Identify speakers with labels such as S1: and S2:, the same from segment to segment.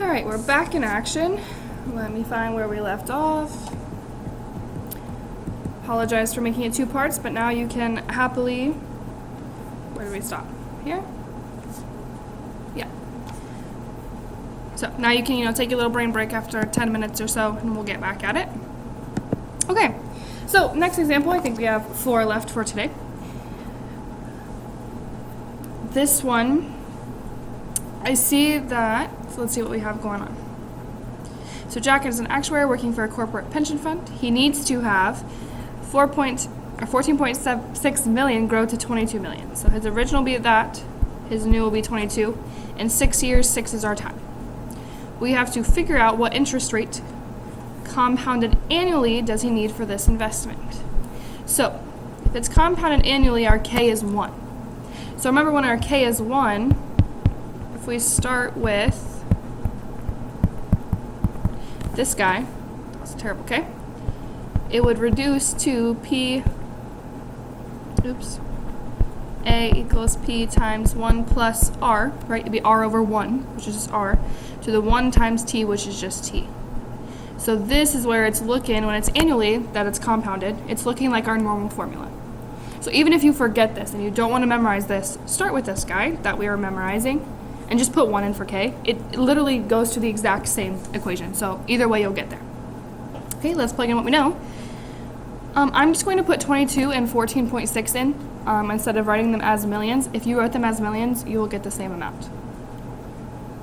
S1: All right, we're back in action. Let me find where we left off. Apologize for making it two parts, but now you can happily, where do we stop? Here? Yeah. So now you can, take a little brain break after 10 minutes or so, and we'll get back at it. Okay, so next example, I think we have 4 left for today. This one, I see that, so let's see what we have going on. So Jack is an actuary working for a corporate pension fund. He needs to have 14.6 million grow to 22 million. So his original will be that, his new will be 22. In 6 years, 6 is our time. We have to figure out what interest rate compounded annually does he need for this investment. So if it's compounded annually, our K is 1. So remember, when our K is 1, if we start with this guy, that's a terrible K, it would reduce to A equals P times 1 plus R, right? It'd be R over 1, which is just R, to the 1 times T, which is just T. So this is where it's looking, when it's annually, that it's compounded, it's looking like our normal formula. So even if you forget this and you don't want to memorize this, start with this guy that we are memorizing and just put 1 in for K. It literally goes to the exact same equation. So either way, you'll get there. Okay, let's plug in what we know. I'm just going to put 22 and 14.6 in instead of writing them as millions. If you wrote them as millions, you will get the same amount,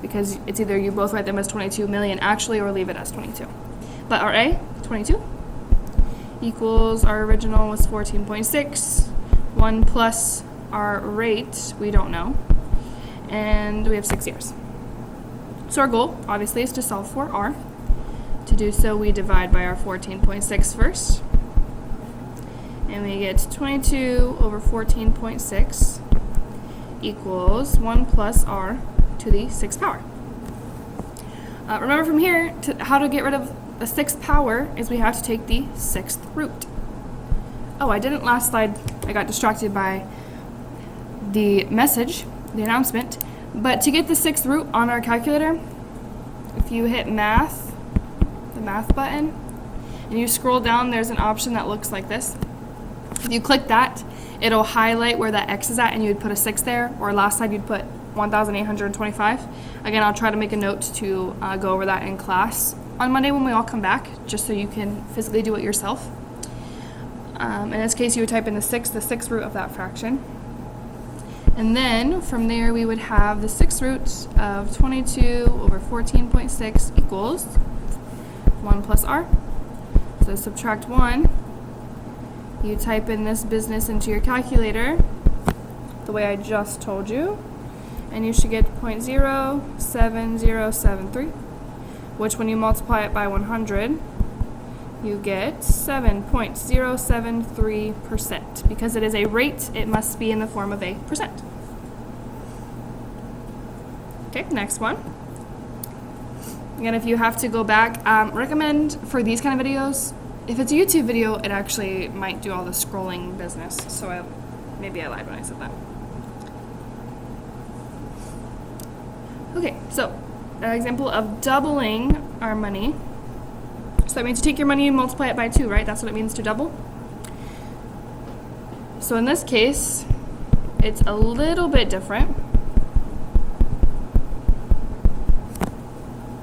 S1: because it's either you both write them as 22 million actually or leave it as 22. But our A, 22, equals our original was 14.6, 1 plus our rate, we don't know, and we have 6 years. So our goal, obviously, is to solve for R. To do so, we divide by our 14.6 first, and we get 22 over 14.6 equals 1 plus R to the 6th power. Remember from here, how to get rid of the 6th power is we have to take the 6th root. Oh, I didn't last slide. I got distracted by the message, the announcement. But to get the 6th root on our calculator, if you hit math, the math button, and you scroll down, there's an option that looks like this. If you click that, it'll highlight where that X is at, and you would put a 6 there, or last slide you'd put 1,825. Again, I'll try to make a note to go over that in class on Monday when we all come back, just so you can physically do it yourself. In this case, you would type in the 6th root of that fraction. And then from there, we would have the 6th root of 22 over 14.6 equals 1 plus R. So subtract 1. You type in this business into your calculator, the way I just told you, and you should get 0.07073, which when you multiply it by 100, you get 7.073%. Because it is a rate, it must be in the form of a percent. Okay, next one. Again, if you have to go back, recommend for these kind of videos, if it's a YouTube video, it actually might do all the scrolling business. So maybe I lied when I said that. Okay, so an example of doubling our money. So that means you take your money and multiply it by 2, right? That's what it means to double. So in this case, it's a little bit different.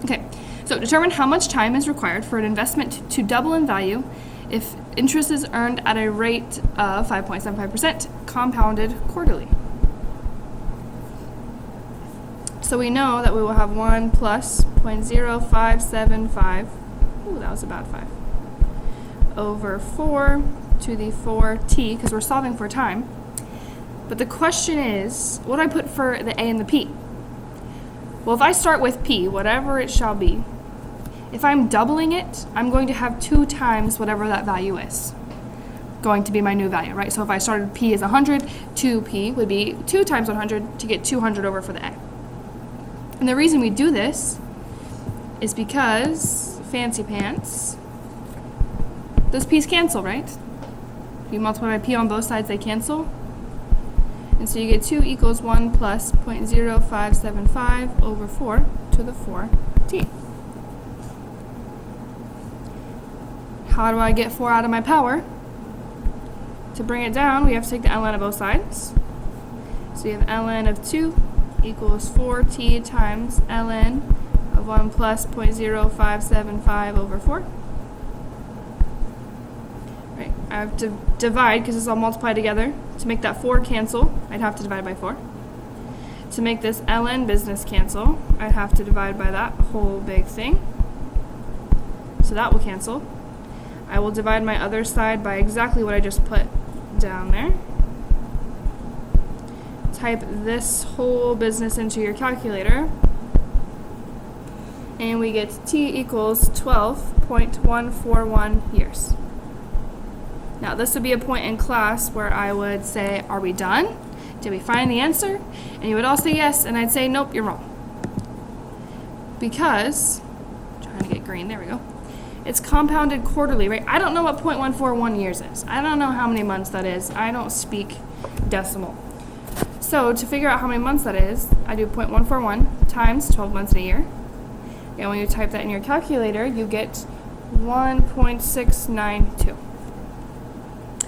S1: Okay, so determine how much time is required for an investment to double in value if interest is earned at a rate of 5.75% compounded quarterly. So we know that we will have 1 plus 0.0575, ooh, that was a bad 5, over 4 to the 4t, because we're solving for time. But the question is, what do I put for the a and the p? Well, if I start with p, whatever it shall be, if I'm doubling it, I'm going to have 2 times whatever that value is going to be my new value, right? So if I started p as 100, 2p would be 2 times 100 to get 200 over for the a. And the reason we do this is because, fancy pants, those p's cancel, right? If you multiply by p on both sides, they cancel. And so you get 2 equals 1 plus 0.0575 over 4 to the 4t. How do I get 4 out of my power? To bring it down, we have to take the ln of both sides. So you have ln of 2 equals 4t times ln of 1 plus 0.0575 over 4. Right, I have to divide because it's all multiplied together. To make that 4 cancel, I'd have to divide by 4. To make this ln business cancel, I'd have to divide by that whole big thing. So that will cancel. I will divide my other side by exactly what I just put down there. Type this whole business into your calculator, and we get t equals 12.141 years. Now this would be a point in class where I would say, are we done? Did we find the answer? And you would all say yes, and I'd say, nope, you're wrong. Because, trying to get green, there we go. It's compounded quarterly, right? I don't know what 0.141 years is. I don't know how many months that is. I don't speak decimal. So to figure out how many months that is, I do 0.141 times 12 months in a year. And when you type that in your calculator, you get 1.692.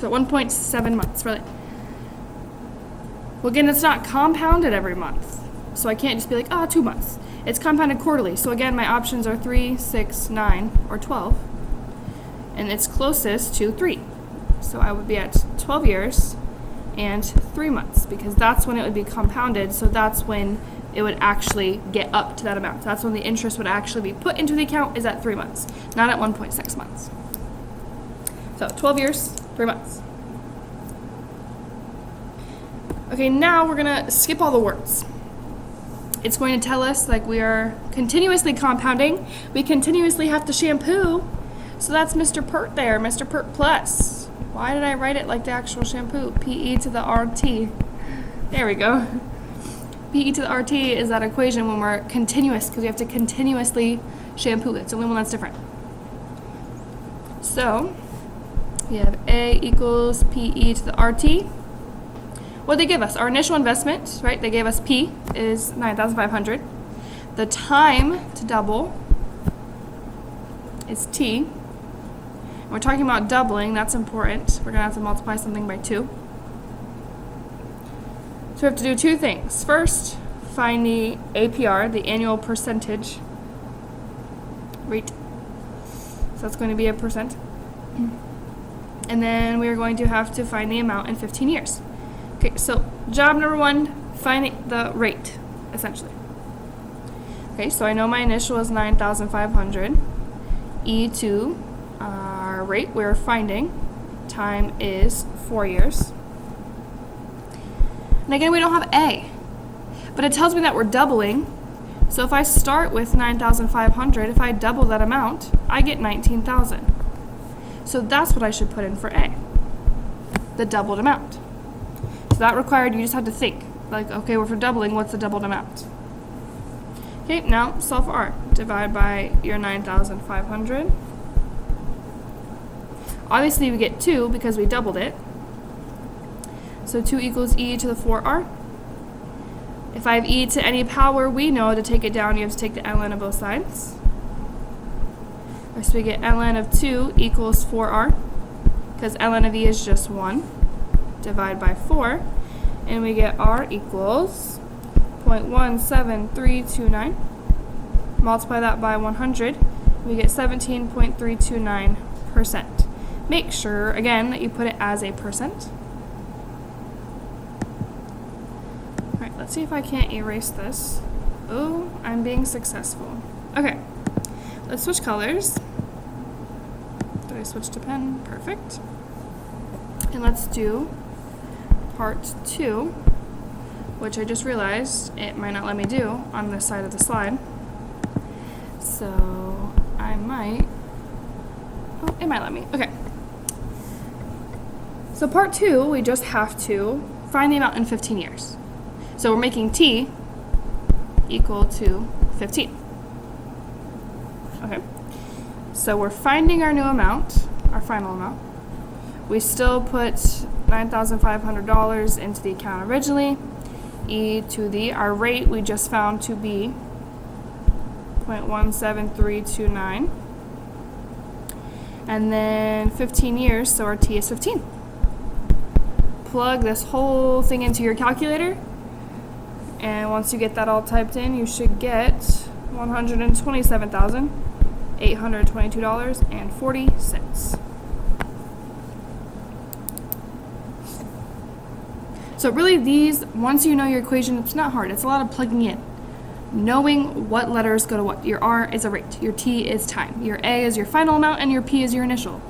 S1: So 1.7 months, really. Well, again, it's not compounded every month. So I can't just be like, 2 months. It's compounded quarterly. So again, my options are 3, 6, 9, or 12. And it's closest to 3. So I would be at 12 years and 3 months, because that's when it would be compounded. So that's when it would actually get up to that amount. That's when the interest would actually be put into the account, is at 3 months, not at 1.6 months. So 12 years, 3 months. Okay, now we're gonna skip all the words. It's going to tell us like we are continuously compounding. We continuously have to shampoo. So that's Mr. Pert there, Mr. Pert Plus. Why did I write it like the actual shampoo? PE to the RT. There we go. PE to the RT is that equation when we're continuous, because we have to continuously shampoo. It's the only one that's different. So we have A equals PE to the RT. What did they give us? Our initial investment, right? They gave us P is 9,500. The time to double is T. We're talking about doubling. That's important. We're going to have to multiply something by 2. So we have to do 2 things. First, find the APR, the annual percentage rate. So that's going to be a percent. And then we are going to have to find the amount in 15 years. Okay, so job number 1, find the rate, essentially. Okay, so I know my initial is 9,500. E to our rate we're finding, time is 4 years. And again, we don't have A, but it tells me that we're doubling. So if I start with 9,500, if I double that amount, I get 19,000. So that's what I should put in for A, the doubled amount. So that required, you just had to think, like, okay, well, for doubling, what's the doubled amount? Okay, now solve for R. Divide by your 9,500. Obviously, we get 2 because we doubled it. So 2 equals e to the 4r. If I have e to any power, we know to take it down, you have to take the ln of both sides. So we get ln of 2 equals 4r, because ln of e is just 1. Divide by 4, and we get r equals 0.17329. Multiply that by 100, we get 17.329%. Make sure, again, that you put it as a percent. Alright, let's see if I can't erase this. Oh, I'm being successful. Okay, let's switch colors. Did I switch to pen? Perfect. And let's do part 2, which I just realized it might not let me do on this side of the slide. So I might, oh, it might let me. Okay. So part 2, we just have to find the amount in 15 years. So we're making t equal to 15. Okay. So we're finding our new amount, our final amount. We still put $9,500 into the account originally. E to the, our rate we just found to be 9.17329. And then 15 years, so our t is 15. Plug this whole thing into your calculator, and once you get that all typed in, you should get $127,822.40. So really these, once you know your equation, it's not hard. It's a lot of plugging in. Knowing what letters go to what. Your R is a rate, your T is time, your A is your final amount, and your P is your initial.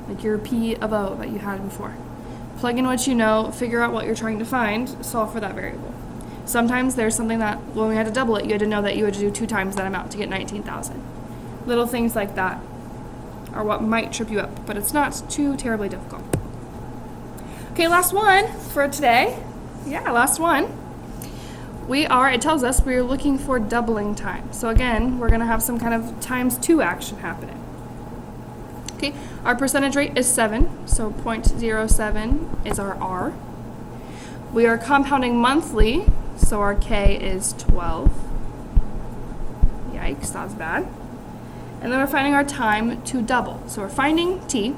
S1: Like your P of O that you had before. Plug in what you know, figure out what you're trying to find, solve for that variable. Sometimes there's something that, when we had to double it, you had to know that you had to do 2 times that amount to get 19,000. Little things like that are what might trip you up, but it's not too terribly difficult. Okay, last one for today. Yeah, last one. It tells us we're looking for doubling time. So again, we're gonna have some kind of times 2 action happening. Okay, our percentage rate is 7, so 0.07 is our R. We are compounding monthly, so our K is 12. Yikes, that's bad. And then we're finding our time to double. So we're finding T.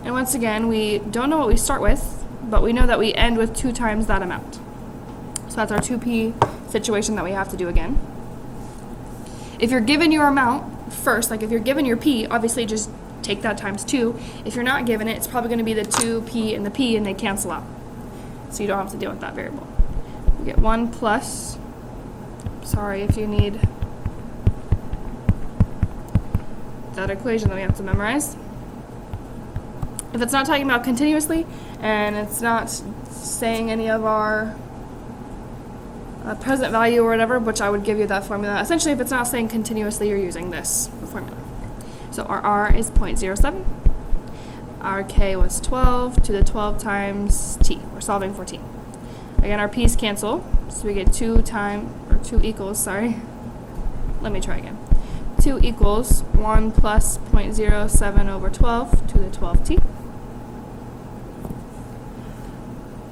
S1: And once again, we don't know what we start with, but we know that we end with 2 times that amount. So that's our 2P situation that we have to do again. If you're given your amount first, like if you're given your P, obviously just take that times 2. If you're not given it, it's probably going to be the 2P and the P, and they cancel out. So you don't have to deal with that variable. We get 1 plus, sorry if you need that equation that we have to memorize. If it's not talking about continuously, and it's not saying any of our present value or whatever, which I would give you that formula. Essentially, if it's not saying continuously, you're using this formula. So our R is 0.07. Our K was 12 to the 12 times T. We're solving for T. Again, our P's cancel, so we get 2 equals, sorry. Let me try again. 2 equals 1 plus 0.07 over 12 to the 12T.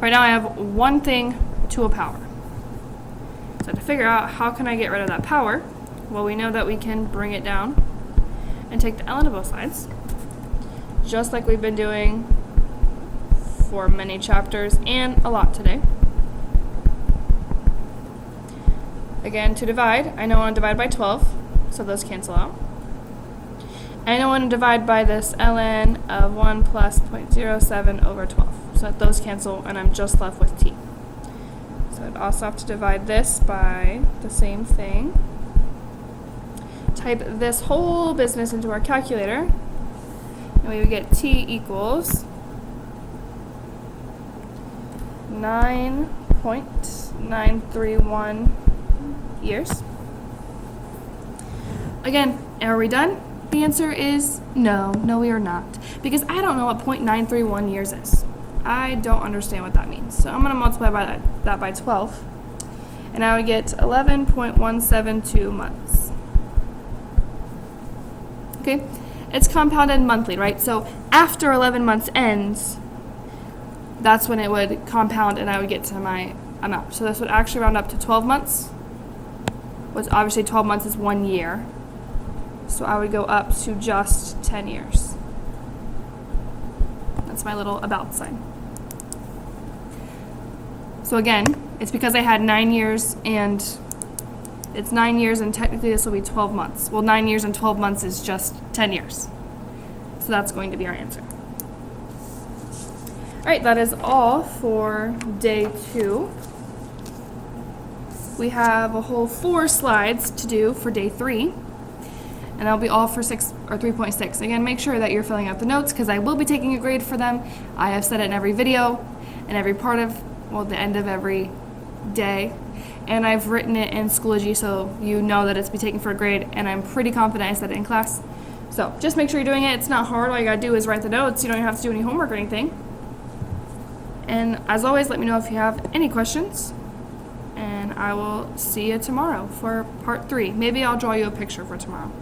S1: Right now I have one thing to a power. So to figure out how can I get rid of that power, well, we know that we can bring it down and take the ln of both sides, just like we've been doing for many chapters and a lot today. Again, to divide, I know I want to divide by 12, so those cancel out. And I want to divide by this ln of 1 plus 0.07 over 12. So those cancel, and I'm just left with T. So I'd also have to divide this by the same thing. Type this whole business into our calculator, and we would get T equals 9.931 years. Again, are we done? The answer is no, we are not. Because I don't know what 0.931 years is. I don't understand what that means. So I'm going to multiply by that by 12. And I would get 11.172 months. Okay? It's compounded monthly, right? So after 11 months ends, that's when it would compound and I would get to my amount. So this would actually round up to 12 months. Which obviously 12 months is 1 year. So I would go up to just 10 years. That's my little about sign. So again, it's because I had 9 years and it's 9 years and technically this will be 12 months. Well, 9 years and 12 months is just 10 years. So that's going to be our answer. All right, that is all for day 2. We have a whole 4 slides to do for day 3. And that'll be all for 6 or 3.6. Again, make sure that you're filling out the notes because I will be taking a grade for them. I have said it in every video and every part of, well, the end of every day. And I've written it in Schoology so you know that it's be taken for a grade, and I'm pretty confident I said it in class. So just make sure you're doing it. It's not hard. All you gotta do is write the notes. You don't even have to do any homework or anything. And as always, let me know if you have any questions. And I will see you tomorrow for part 3. Maybe I'll draw you a picture for tomorrow.